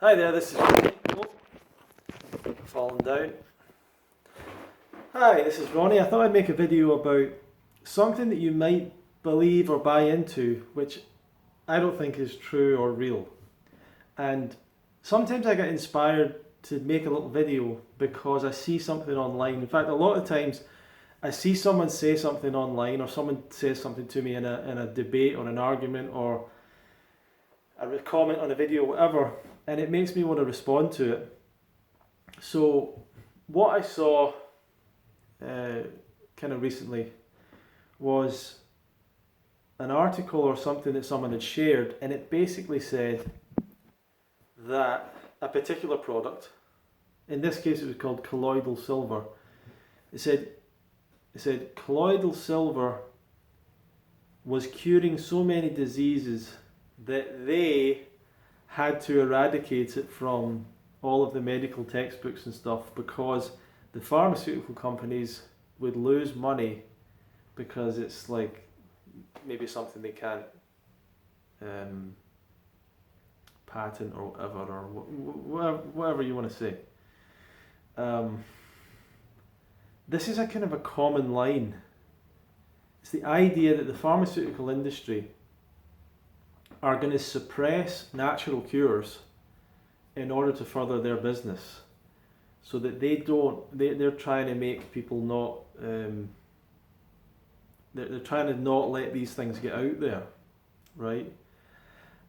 Hi there, this is Ronnie. Oh, fallen down. Hi, this is Ronnie. I thought I'd make a video about something that you might believe or buy into, which I don't think is true or real. And sometimes I get inspired to make a little video because I see something online. In fact, a lot of times I see someone say something online or someone says something to me in a debate or an argument or a comment on a video, whatever, and it makes me want to respond to it. So, what I saw kind of recently was an article or something that someone had shared, and it basically said that a particular product, in this case it was called colloidal silver, it said colloidal silver was curing so many diseases that they had to eradicate it from all of the medical textbooks and stuff because the pharmaceutical companies would lose money because it's like maybe something they can't patent or whatever, or whatever you want to say. This is a kind of a common line. It's the idea that the pharmaceutical industry are going to suppress natural cures in order to further their business, so that they're trying to make people not, they're trying to not let these things get out there, right?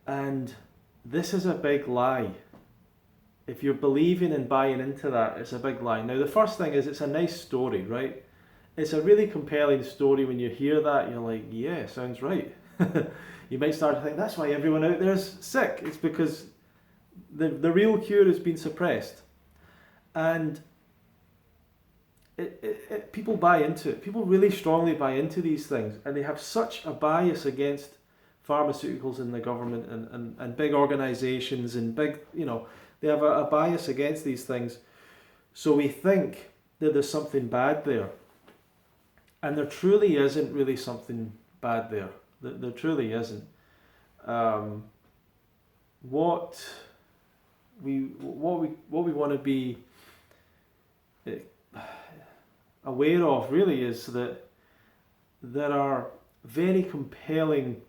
And this is a big lie. If you're believing and buying into that, it's a big lie. Now the first thing is, it's a nice story, right? It's a really compelling story. When you hear that, you're like, yeah, sounds right. You might start to think that's why everyone out there is sick. It's because the real cure has been suppressed. And people buy into it. People really strongly buy into these things. And they have such a bias against pharmaceuticals and the government and big organizations and big, they have a bias against these things. So we think that there's something bad there. And there truly isn't really something bad there. There truly isn't. What we want to be aware of really is that there are very compelling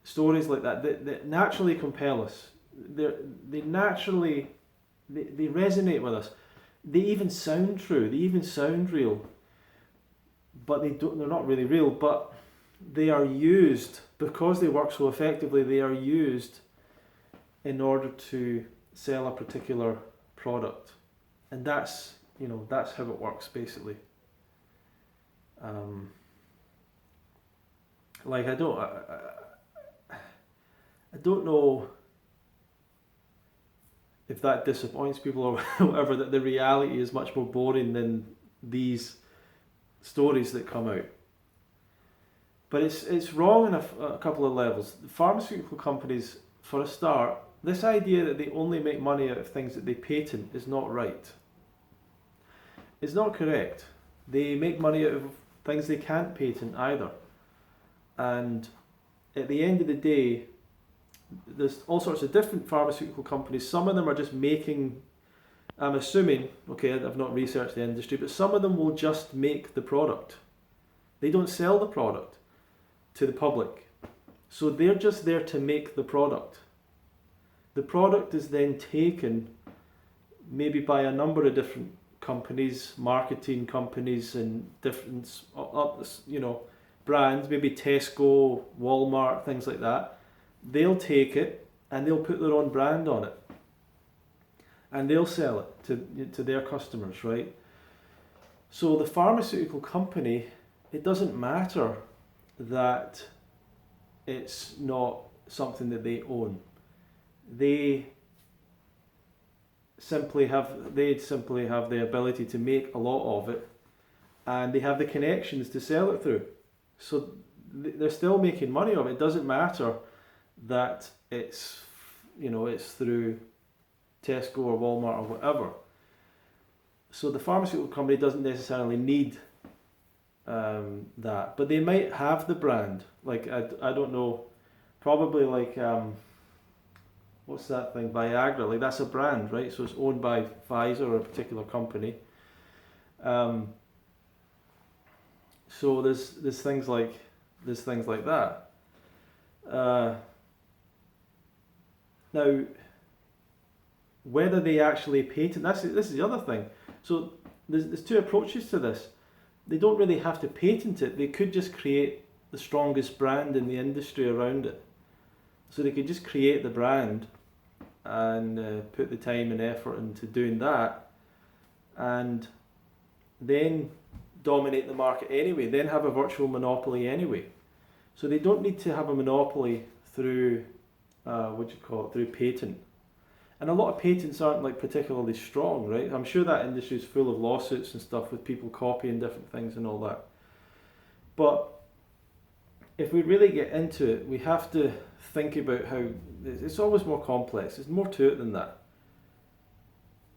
stories like that naturally compel us. They resonate with us. They even sound true. They even sound real. But they're not really real. But they are used, because they work so effectively, they are used in order to sell a particular product. And that's how it works basically. I don't know if that disappoints people or whatever, that the reality is much more boring than these stories that come out. But it's wrong on a couple of levels. The pharmaceutical companies, for a start, this idea that they only make money out of things that they patent is not right. It's not correct. They make money out of things they can't patent either. And at the end of the day, there's all sorts of different pharmaceutical companies. Some of them are just making, I'm assuming, okay, I've not researched the industry, but some of them will just make the product. They don't sell the product to the public. So they're just there to make the product. The product is then taken maybe by a number of different companies, marketing companies and different brands, maybe Tesco, Walmart, things like that. They'll take it and they'll put their own brand on it. And they'll sell it to their customers, right? So the pharmaceutical company, it doesn't matter that it's not something that they own. They simply have the ability to make a lot of it, and they have the connections to sell it through. So they're still making money of it. It doesn't matter that it's through Tesco or Walmart or whatever. So the pharmaceutical company doesn't necessarily need that, but they might have the brand. Like I don't know, probably like what's that thing? Viagra, like that's a brand, right? So it's owned by Pfizer or a particular company. So there's things like that. Now, whether they actually patent, this is the other thing. So there's two approaches to this. They don't really have to patent it. They could just create the strongest brand in the industry around it. So they could just create the brand and put the time and effort into doing that, and then dominate the market anyway, then have a virtual monopoly anyway. So they don't need to have a monopoly through, through patent. And a lot of patents aren't like particularly strong, right? I'm sure that industry is full of lawsuits and stuff with people copying different things and all that. But if we really get into it, we have to think about how it's always more complex. There's more to it than that.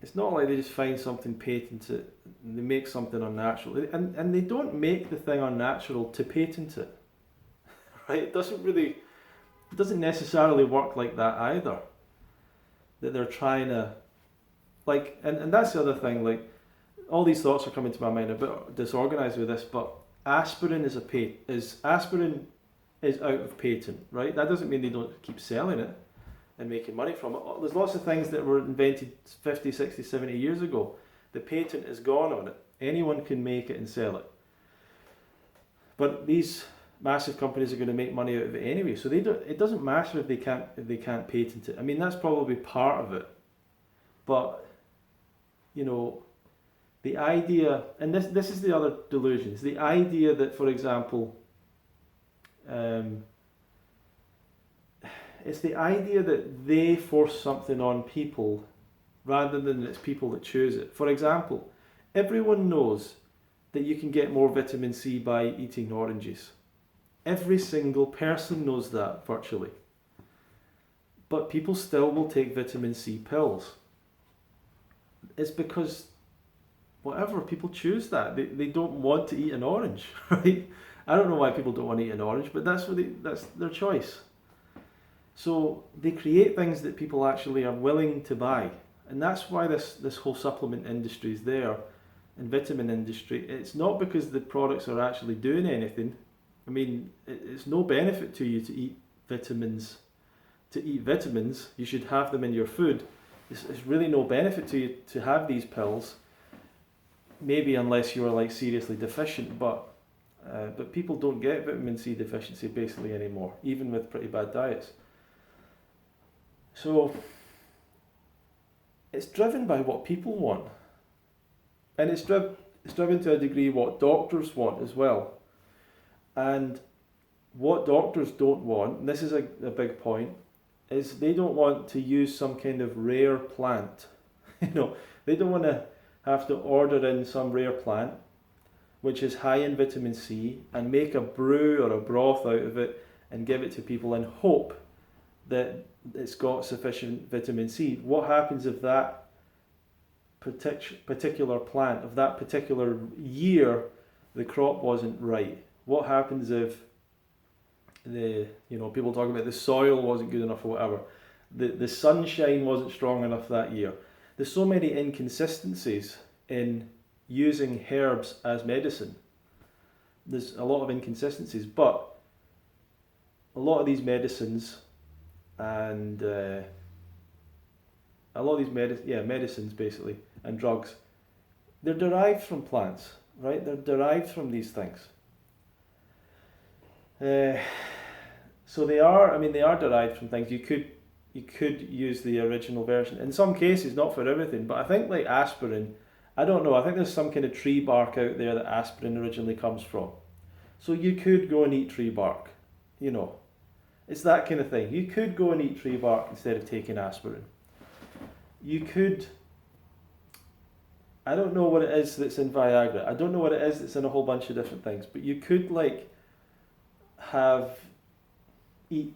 It's not like they just find something patented and they make something unnatural. And they don't make the thing unnatural to patent it. Right? It doesn't necessarily work like that either. That they're trying to, like, and that's the other thing, like, all these thoughts are coming to my mind, a bit disorganized with this, but aspirin is aspirin is out of patent, right? That doesn't mean they don't keep selling it and making money from it. There's lots of things that were invented 50, 60, 70 years ago. The patent is gone on it. Anyone can make it and sell it. But these massive companies are going to make money out of it anyway, so it doesn't matter if they can't patent it. I mean, that's probably part of it. But, you know, the idea, and this is the other delusion, it's the idea that, for example, it's the idea that they force something on people rather than it's people that choose it. For example, everyone knows that you can get more vitamin C by eating oranges. Every single person knows that, virtually. But people still will take vitamin C pills. It's because, whatever, people choose that. They don't want to eat an orange, right? I don't know why people don't want to eat an orange, but that's their choice. So they create things that people actually are willing to buy. And that's why this whole supplement industry is there, and vitamin industry. It's not because the products are actually doing anything. I mean, it's no benefit to you to eat vitamins. To eat vitamins, you should have them in your food. It's really no benefit to you to have these pills. Maybe unless you're like seriously deficient, but people don't get vitamin C deficiency basically anymore, even with pretty bad diets. So it's driven by what people want, and it's driven to a degree what doctors want as well. And what doctors don't want, and this is a big point, is they don't want to use some kind of rare plant. They don't want to have to order in some rare plant which is high in vitamin C and make a brew or a broth out of it and give it to people and hope that it's got sufficient vitamin C. What happens if that particular plant of that particular year, the crop wasn't right? What happens if people talk about the soil wasn't good enough or whatever, the sunshine wasn't strong enough that year? There's so many inconsistencies in using herbs as medicine. There's a lot of inconsistencies, but a lot of these medicines and medicines basically, and drugs, they're derived from plants, right? They're derived from these things. So they are derived from things. You could use the original version. In some cases, not for everything, but I think like aspirin, I don't know, I think there's some kind of tree bark out there that aspirin originally comes from. So you could go and eat tree bark, It's that kind of thing. You could go and eat tree bark instead of taking aspirin. You could, I don't know what it is that's in Viagra. I don't know what it is that's in a whole bunch of different things, but you could eat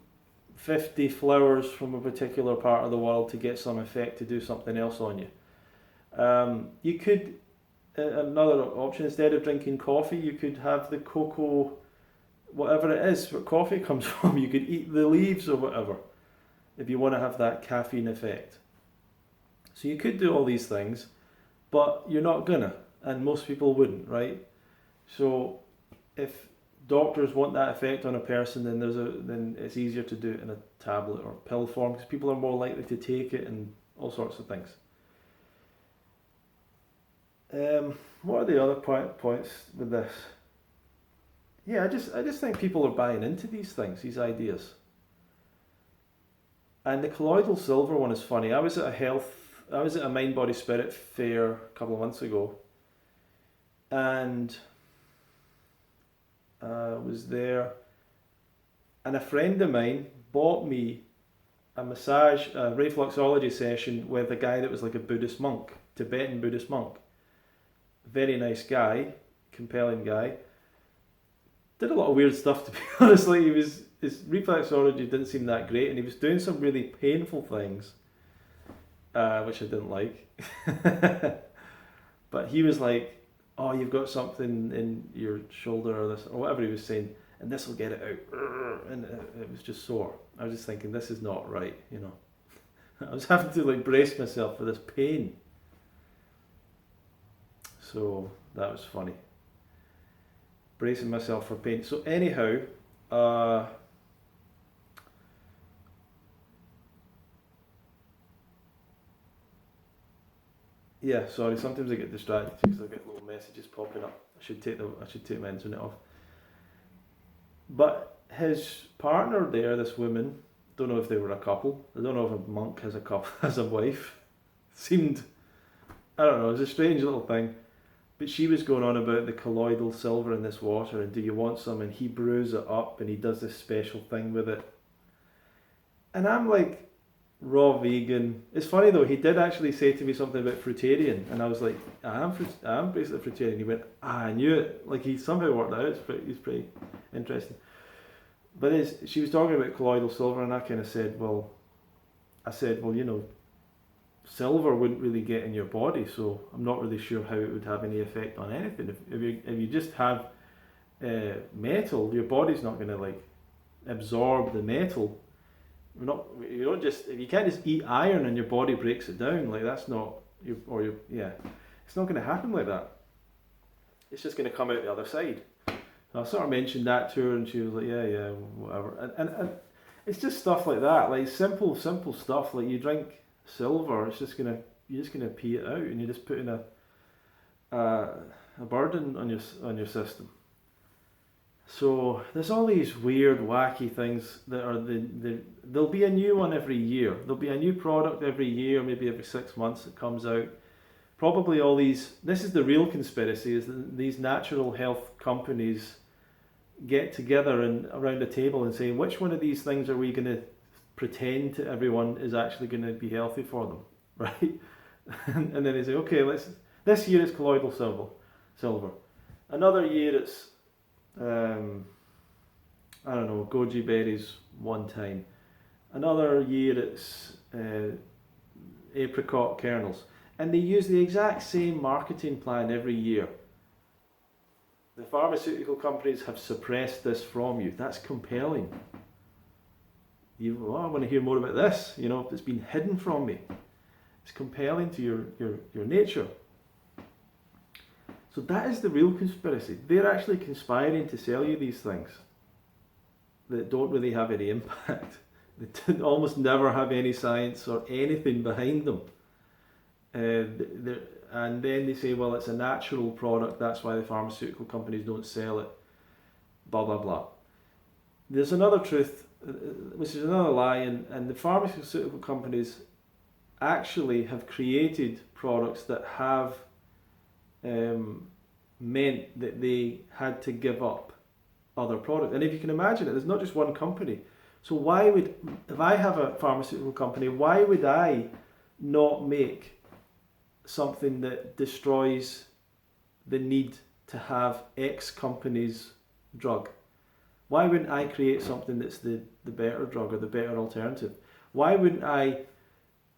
50 flowers from a particular part of the world to get some effect to do something else on you. You could, another option, instead of drinking coffee, you could have the cocoa, whatever it is where coffee comes from. You could eat the leaves or whatever. if you want to have that caffeine effect. So you could do all these things, but you're not gonna, and most people wouldn't, right? So if doctors want that effect on a person, then it's easier to do it in a tablet or pill form because people are more likely to take it and all sorts of things. What are the other points with this? Yeah, I just think people are buying into these things, these ideas. And the colloidal silver one is funny. I was at a Mind Body Spirit fair a couple of months ago, and I was there, and a friend of mine bought me a reflexology session with a guy that was like a Buddhist monk, Tibetan Buddhist monk. Very nice guy, compelling guy. Did a lot of weird stuff, to be honest. Like his reflexology didn't seem that great, and he was doing some really painful things, which I didn't like. But he was like, "Oh, you've got something in your shoulder or this or whatever he was saying, and this will get it out." And it was just sore. I was just thinking, this is not right, you know. I was having to like brace myself for this pain. So that was funny. Bracing myself for pain. So anyhow, yeah, sorry. Sometimes I get distracted because I get little messages popping up. I should take my internet off. But his partner there, this woman, don't know if they were a couple. I don't know if a monk has has a wife. Seemed, I don't know. It was a strange little thing. But she was going on about the colloidal silver in this water, and do you want some? And he brews it up, and he does this special thing with it. And I'm like, raw vegan. It's funny though, he did actually say to me something about fruitarian, and I was like, I'm basically fruitarian. He went, I knew it. Like he somehow worked that out. It's pretty interesting. But she was talking about colloidal silver, and I kind of said, well, you know, silver wouldn't really get in your body, so I'm not really sure how it would have any effect on anything. If you just have metal, your body's not going to like absorb the metal. If you can't just eat iron and your body breaks it down, like that's not it's not going to happen like that. It's just going to come out the other side. And I sort of mentioned that to her, and she was like, yeah, whatever. And it's just stuff like that, like simple stuff. Like you drink silver, you're just gonna pee it out, and you're just putting a burden on your system. So there's all these weird, wacky things that are there'll be a new one every year. There'll be a new product every year, maybe every 6 months that comes out. Probably all these. This is the real conspiracy: is that these natural health companies get together and around a table and say, which one of these things are we going to pretend to everyone is actually going to be healthy for them, right? And then they say, okay, this year it's colloidal silver. Another year it's I don't know, goji berries one time. Another year it's apricot kernels. And they use the exact same marketing plan every year. The pharmaceutical companies have suppressed this from you. That's compelling. I want to hear more about this. You know, it's been hidden from me. It's compelling to your nature. So that is the real conspiracy. They're actually conspiring to sell you these things that don't really have any impact. They almost never have any science or anything behind them. And then they say, well, it's a natural product, that's why the pharmaceutical companies don't sell it, blah, blah, blah. There's another truth, which is another lie, and the pharmaceutical companies actually have created products that have meant that they had to give up other products. And if you can imagine it, there's not just one company. So if I have a pharmaceutical company, why would I not make something that destroys the need to have X company's drug? Why wouldn't I create something that's the better drug or the better alternative? Why wouldn't I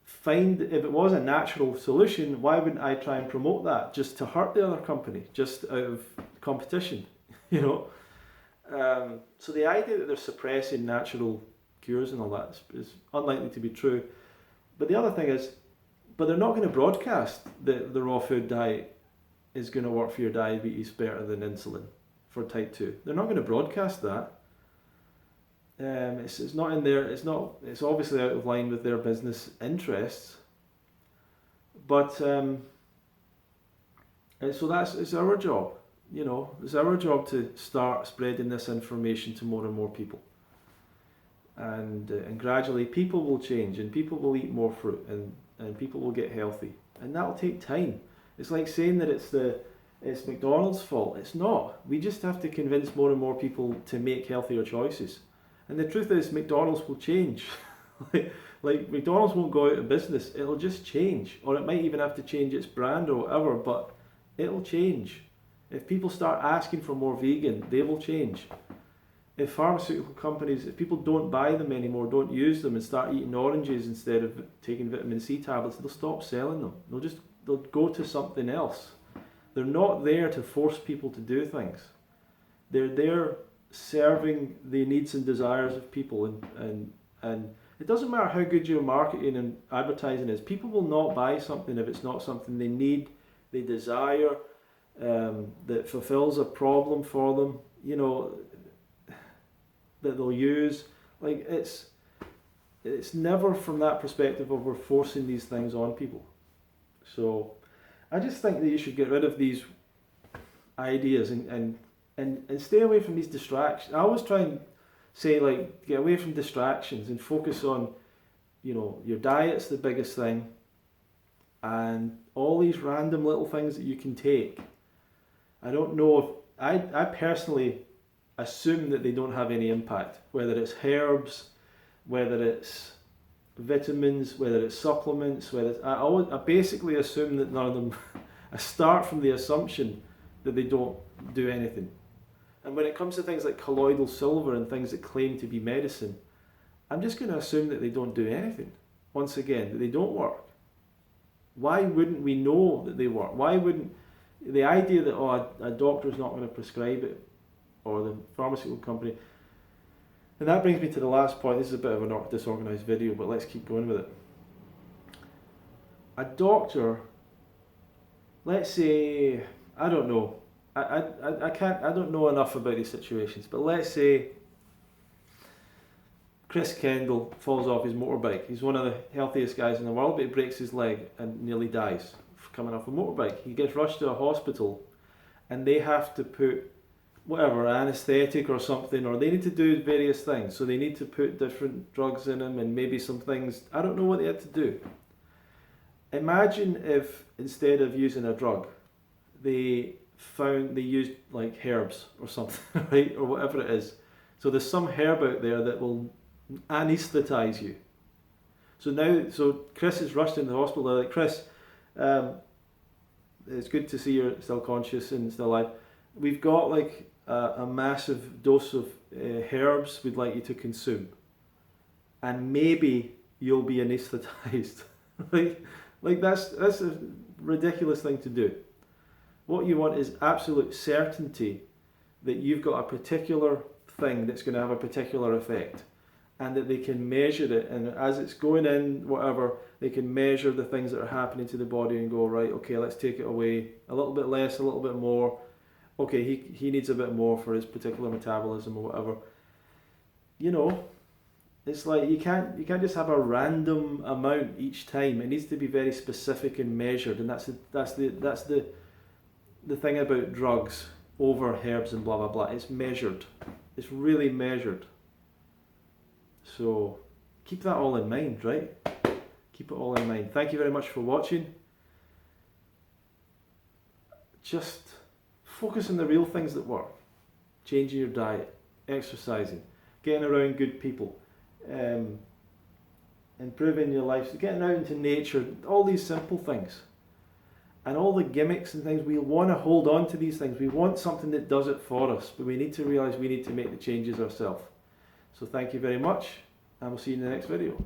find, if it was a natural solution, why wouldn't I try and promote that just to hurt the other company, just out of competition, you know? So the idea that they're suppressing natural cures and all that is unlikely to be true. But the other thing is, but they're not going to broadcast that the raw food diet is going to work for your diabetes better than insulin for type 2. They're not going to broadcast that. It's not in there. It's obviously out of line with their business interests. But so it's our job. It's our job to start spreading this information to more and more people. And gradually people will change, and people will eat more fruit, and people will get healthy. And that'll take time. It's like saying that it's McDonald's fault. It's not. We just have to convince more and more people to make healthier choices. And the truth is, McDonald's will change. like McDonald's won't go out of business. It'll just change. Or it might even have to change its brand or whatever, but it'll change. If people start asking for more vegan, they will change. If pharmaceutical companies, if people don't buy them anymore, don't use them, and start eating oranges instead of taking vitamin C tablets, they'll stop selling them. They'll go to something else. They're not there to force people to do things. They're there serving the needs and desires of people, and it doesn't matter how good your marketing and advertising is. People will not buy something if it's not something they need, they desire, that fulfills a problem for them, that they'll use. Like it's never from that perspective of we're forcing these things on people. So I just think that you should get rid of these ideas and stay away from these distractions. I always try and say, like, get away from distractions and focus on, your diet's the biggest thing, and all these random little things that you can take. I don't know if, I personally assume that they don't have any impact, whether it's herbs, whether it's vitamins, whether it's supplements, I basically assume that none of them, I start from the assumption that they don't do anything. And when it comes to things like colloidal silver and things that claim to be medicine, I'm just going to assume that they don't do anything. Once again, that they don't work. Why wouldn't we know that they work? Why wouldn't the idea that a doctor's not going to prescribe it, or the pharmaceutical company? And that brings me to the last point. This is a bit of a disorganized video, but let's keep going with it. A doctor, let's say, I don't know, I don't know enough about these situations, but let's say Chris Kendall falls off his motorbike. He's one of the healthiest guys in the world, but he breaks his leg and nearly dies coming off a motorbike. He gets rushed to a hospital, and they have to put whatever, anaesthetic or something, or they need to do various things. So they need to put different drugs in him and maybe some things. I don't know what they had to do. Imagine if instead of using a drug, they used like herbs or something, right? Or whatever it is. So there's some herb out there that will anaesthetize you. So Chris is rushed into the hospital. They're like, Chris, it's good to see you're still conscious and still alive. We've got like a massive dose of herbs we'd like you to consume, and maybe you'll be anaesthetized. like that's a ridiculous thing to do. What you want is absolute certainty that you've got a particular thing that's going to have a particular effect, and that they can measure it, and as it's going in, whatever, they can measure the things that are happening to the body and go, right, okay, let's take it away, a little bit less, a little bit more. Okay, he needs a bit more for his particular metabolism or whatever. It's like you can't just have a random amount each time. It needs to be very specific and measured, and that's the thing about drugs over herbs and blah blah blah. It's measured. It's really measured. So keep that all in mind, right? Keep it all in mind. Thank you very much for watching. Just focus on the real things that work. Changing your diet, exercising, getting around good people, improving your life, getting out into nature, all these simple things. And all the gimmicks and things, we want to hold on to these things. We want something that does it for us, but we need to realise we need to make the changes ourselves. So thank you very much, and we'll see you in the next video.